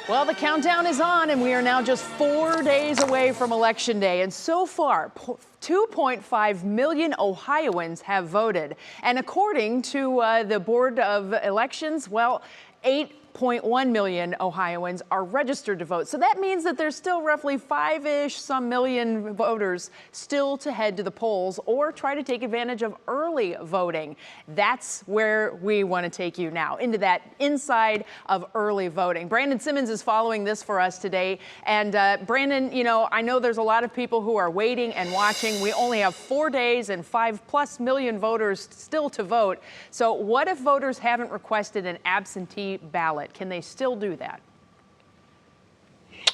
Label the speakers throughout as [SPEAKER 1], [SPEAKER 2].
[SPEAKER 1] Well, the countdown is on, and we are now just 4 days away from Election Day. And so far, 2.5 million Ohioans have voted. And according to the Board of Elections, well, 8.1 million Ohioans are registered to vote. So that means that there's still roughly 5-ish some million voters still to head to the polls or try to take advantage of early voting. That's where we want to take you now, into that inside of early voting. Brandon Simmons is following this for us today. And Brandon, you know, I know there's a lot of people who are waiting and watching. We only have 4 days and 5+ million voters still to vote. So what if voters haven't requested an absentee ballot? Can they still do that?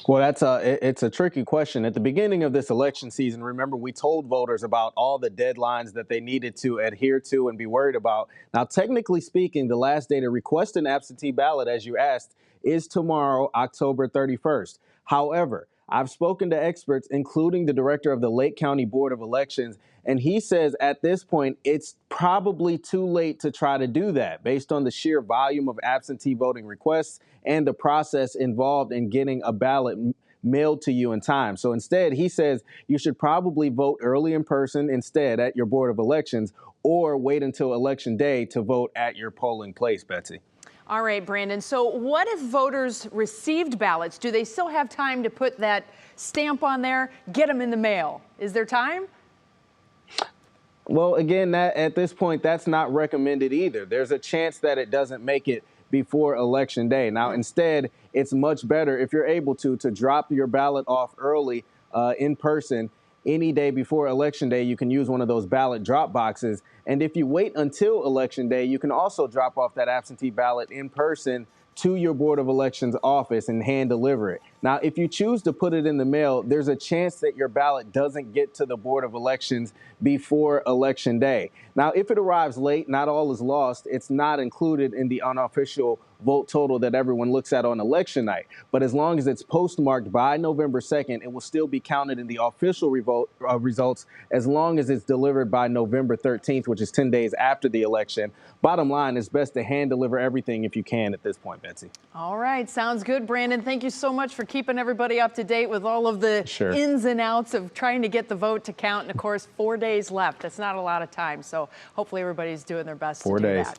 [SPEAKER 2] Well, it's a tricky question. At the beginning of this election season, remember, we told voters about all the deadlines that they needed to adhere to and be worried about. Now, technically speaking, the last day to request an absentee ballot, as you asked, is tomorrow, October 31st. However, I've spoken to experts, including the director of the Lake County Board of Elections, and he says at this point, it's probably too late to try to do that based on the sheer volume of absentee voting requests and the process involved in getting a ballot mailed to you in time. So instead, he says you should probably vote early in person instead at your Board of Elections, or wait until Election Day to vote at your polling place, Betsy.
[SPEAKER 1] All right, Brandon. So what if voters received ballots? Do they still have time to put that stamp on there, get them in the mail? Is there time?
[SPEAKER 2] Well, again, at this point, that's not recommended either. There's a chance that it doesn't make it before Election Day. Now, instead, it's much better if you're able to drop your ballot off early in person. Any day before Election Day, you can use one of those ballot drop boxes. And if you wait until Election Day, you can also drop off that absentee ballot in person to your Board of Elections office and hand deliver it. Now, if you choose to put it in the mail, there's a chance that your ballot doesn't get to the Board of Elections before Election Day. Now, if it arrives late, not all is lost. It's not included in the unofficial vote total that everyone looks at on election night. But as long as it's postmarked by November 2nd, it will still be counted in the official results as long as it's delivered by November 13th, which is 10 days after the election. Bottom line, it's best to hand deliver everything if you can at this point, Betsy.
[SPEAKER 1] All right. Sounds good, Brandon. Thank you so much for keeping everybody up to date with all of the ins and outs of trying to get the vote to count. And, of course, 4 days left. That's not a lot of time. So hopefully everybody's doing their best to do that.